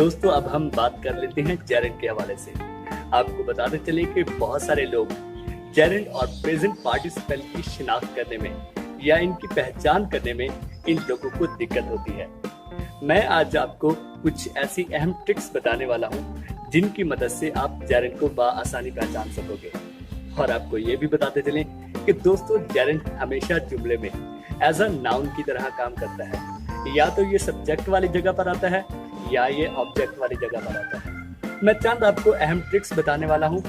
दोस्तों अब हम बात कर लेते हैं जेरेंड के हवाले से। आपको बताते चले कि बहुत सारे लोग जेरेंड और प्रेजेंट पार्टिसिपल की शिनाख्त करने में या इनकी पहचान करने में इन लोगों को दिक्कत होती है। मैं आज आपको कुछ ऐसी अहम ट्रिक्स बताने वाला हूं जिनकी मदद से आप जेरेंड को बआसानी पहचान सकोगे। और आपको ये भी बताते चलें कि दोस्तों जेरेंड हमेशा जुमले में एज अ नाउन की तरह काम करता है। या तो ये सब्जेक्ट वाली जगह पर आता है या ये ऑब्जेक्ट वाली जगह पर आता है। मैं चंद आपको अहम ट्रिक्स बताने वाला हूँ,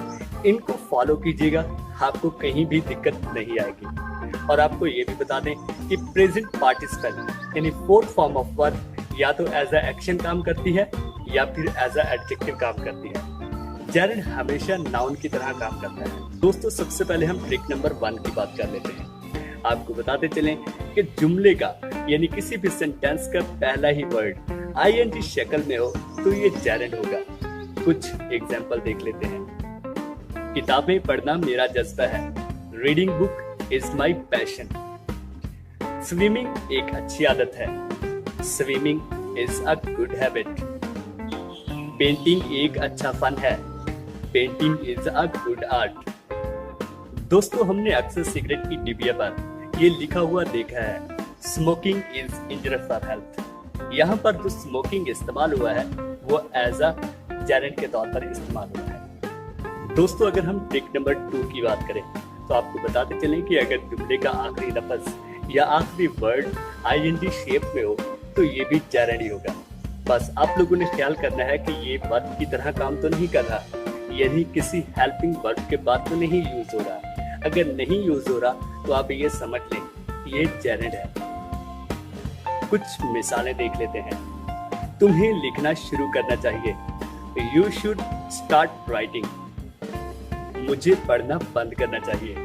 इनको फॉलो कीजिएगा, आपको कहीं भी दिक्कत नहीं आएगी। और आपको ये भी बता दें कि प्रेजेंट पार्टिसिपल यानी फोर्थ फॉर्म ऑफ वर्ब या तो एज अ एक्शन काम करती है या फिर एज अ एडजेक्टिव काम करती है। जेरेंड हमेशा नाउन की तरह काम करता है। दोस्तों सबसे पहले हम ट्रिक नंबर 1 की बात कर लेते हैं। आपको बताते चलें कि जुमले का यानी किसी भी सेंटेंस का पहला ही वर्ड आईएनजी शक्ल में हो तो ये जेरेंड होगा। कुछ एग्जाम्पल देख लेते हैं। किताबें पढ़ना मेरा जज्बा है। Reading book is my passion. Swimming एक अच्छी आदत है। Swimming is a good habit. Painting एक अच्छा फन है। Painting is a good art. दोस्तों हमने अक्सर सिगरेट की डिबिया पर ये लिखा हुआ देखा है, smoking is injurious for health. यहाँ पर जो स्मोकिंग इस्तेमाल हुआ है वो एज अ जेरेंड के तौर पर इस्तेमाल हुआ है। दोस्तों अगर हम ट्रिक नंबर 2 की बात करें तो आपको बताते चलें कि अगर जुमले का आखिरी लफ्ज या आखिरी वर्ड आईएनजी शेप में हो तो ये भी जेरेंड ही होगा। बस आप लोगों ने ख्याल करना है कि ये वर्ब की तरह काम तो नहीं कर रहा, यानी किसी हेल्पिंग वर्ब के बाद तो नहीं यूज हो रहा। अगर नहीं यूज हो रहा तो आप ये समझ लें ये जेरेंड है। कुछ मिसालें देख लेते हैं। तुम्हें लिखना शुरू करना चाहिए। You should start writing. मुझे पढ़ना बंद करना चाहिए।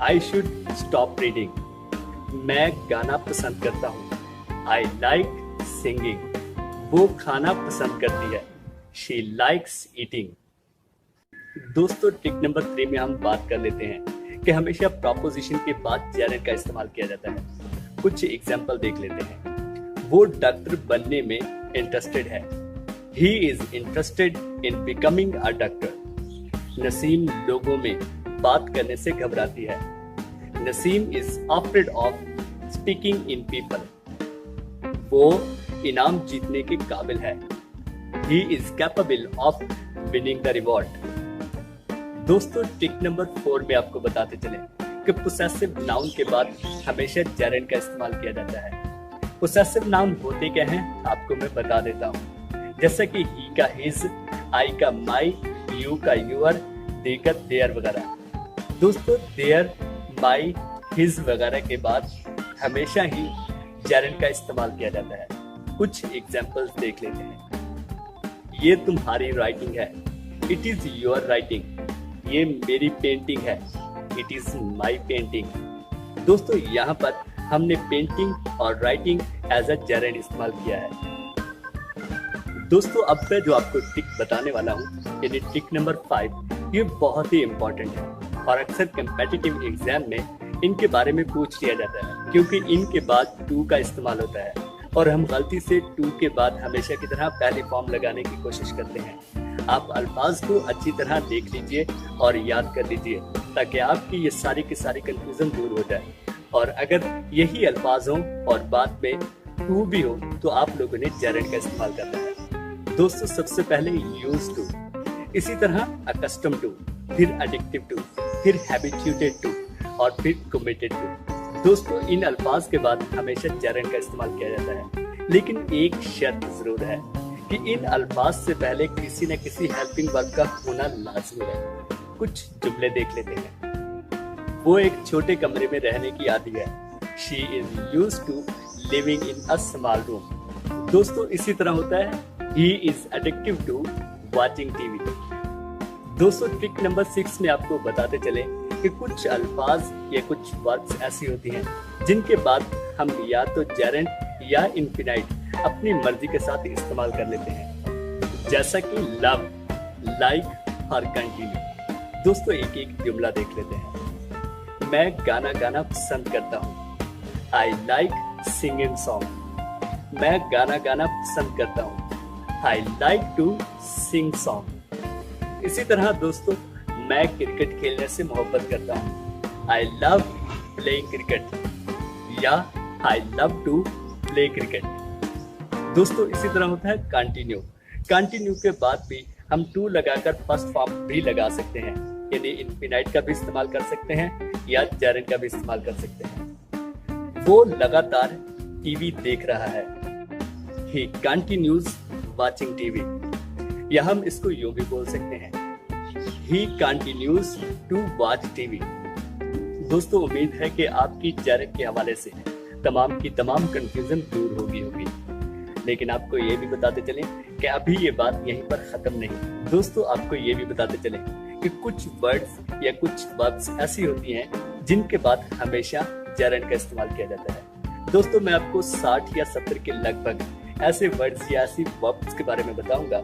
I should stop reading. मैं गाना पसंद करता हूँ। I like singing. वो खाना पसंद करती है। She likes eating. दोस्तों ट्रिक नंबर 3 में हम बात कर लेते हैं कि हमेशा प्रपोजिशन के बाद जेरेंड का इस्तेमाल किया जाता है। कुछ एग्जाम्पल देख लेते हैं। वो डॉक्टर बनने में इंटरेस्टेड है। He is interested in becoming a doctor. Naseem लोगों में बात करने से घबराती है। Naseem is afraid of speaking in people. वो इनाम जीतने के काबिल है। He is capable of winning the reward. दोस्तों ट्रिक नंबर 4 में आपको बताते चले कि पोसेसिव नाउन के बाद हमेशा जेरेंड का इस्तेमाल किया जाता है। पोसेसिव नाउन होते क्या हैं आपको मैं बता देता हूँ। जैसा कि ही का हिज, आई का माई, यू का यूअर, दे का देयर वगैरह। दोस्तों देयर, माई, हिज वगैरह के बाद हमेशा ही जेरेंड का इस्तेमाल किया जाता है। कुछ एग्जाम्पल्स देख लेते हैं। ये तुम्हारी राइटिंग है। It is your writing. ये मेरी पेंटिंग है। It is my painting. दोस्तों यहाँ पर हमने पेंटिंग और राइटिंग एज अ जेरेंड इस्तेमाल किया है। दोस्तों अब मैं जो आपको ट्रिक बताने वाला हूँ यानी ट्रिक नंबर 5, ये बहुत ही इम्पोर्टेंट है और अक्सर कम्पिटिटिव एग्जाम में इनके बारे में पूछ लिया जाता है क्योंकि इनके बाद टू का इस्तेमाल होता है और हम गलती से टू के बाद हमेशा की तरह पहली फॉर्म लगाने की कोशिश करते हैं। आप अल्फाज को अच्छी तरह देख लीजिए और याद कर लीजिए ताकि आपकी ये सारी की सारी कंफ्यूजन दूर हो जाए। और अगर यही अल्फाज हो और बाद में टू भी हो तो आप लोगों ने जेरेंड का इस्तेमाल करना है। दोस्तों सबसे पहले यूज टू, इसी तरह अकस्टम टू, फिर एडिक्टिव टू, फिर हैबिचुएटेड टू और फिर कमिटेड टू। दोस्तों इन अल्फाज के बाद हमेशा जेरेंड का इस्तेमाल किया जाता है, लेकिन एक शर्त जरूर है कि इन अल्फाज से पहले किसी न किसी हेल्पिंग वर्ब का होना लाजमी है। कुछ जुमले देख लेते हैं। वो एक छोटे कमरे में रहने की आदी है। She is used to living in a small room. दोस्तों इसी तरह होता है he is addictive to watching TV। दोस्तों ट्रिक नंबर 6 में आपको बताते चले कि कुछ अल्फाज या कुछ वर्ड्स ऐसी होती हैं जिनके बाद हम या तो जेरेंड या इनफिनाइट अपनी मर्जी के साथ इस्तेमाल कर लेते हैं, जैसा कि लव, लाइक और कंटिन्यू। दोस्तों एक एक जुमला देख लेते हैं। मैं गाना गाना पसंद करता हूँ। I like singing song. मैं गाना गाना पसंद करता हूँ। I like to sing song. इसी तरह दोस्तों, मैं क्रिकेट खेलने से मोहब्बत करता हूँ। आई लव प्लेइंग क्रिकेट या I love to play cricket. दोस्तों इसी तरह होता है कंटिन्यू। कंटिन्यू के बाद भी हम टू लगाकर फर्स्ट फॉर्म भी लगा सकते हैं, यानी इनफिनाइट का भी इस्तेमाल कर सकते हैं या जेरेंड का भी इस्तेमाल कर सकते हैं। वो लगातार टीवी देख रहा है। ही कंटिन्यूज वाचिंग टीवी, या हम इसको यूं भी बोल सकते हैं, he continues to watch TV. दोस्तों उम्मीद है कि आपकी जेरेंड के हवाले से तमाम की तमाम कंफ्यूजन दूर होगी। लेकिन आपको ये भी बताते चलें कि अभी ये बात यहीं पर खत्म नहीं। दोस्तों आपको ये भी बताते चलें कि कुछ वर्ड्स या कुछ वर्ब्स ऐसी होती हैं जिनके बाद हमेशा जेरेंड का इस्तेमाल किया जाता है। दोस्तों मैं आपको 60 या 70 के लगभग ऐसे वर्ड्स या ऐसी वर्ब्स के बारे में बताऊंगा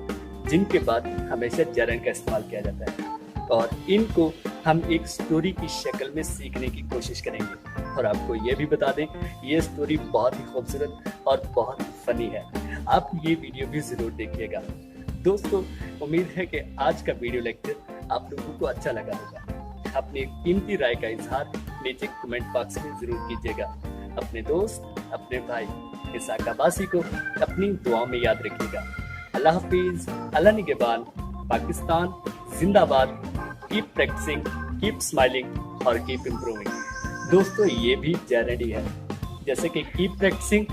जिनके बाद हमेशा जेरेंड का इस्तेमाल किया जाता है, और इनको हम एक स्टोरी की शक्ल में सीखने की कोशिश करेंगे। और आपको ये भी बता दें, ये स्टोरी बहुत ही खूबसूरत और बहुत ही फनी है। आप ये वीडियो भी जरूर देखिएगा। दोस्तों उम्मीद है कि आज का वीडियो लेक्चर आप लोगों को अच्छा लगा होगा। अपनी कीमती राय का इजहार नीचे कमेंट बॉक्स में जरूर कीजिएगा। अपने दोस्त, अपने भाई इसाक अब्बासी को अपनी दुआ में याद रखिएगा। अल्लाह हाफिज, अल्लाह निगहबान, पाकिस्तान जिंदाबाद। कीप प्रैक्टिसिंग, कीप स्माइलिंग और कीप इम्प्रूविंग। दोस्तों ये भी जेरेंड ही है, जैसे कि keep practising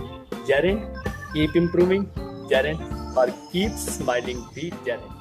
gerund, keep improving gerund और कीप स्माइलिंग भी जेरेंड।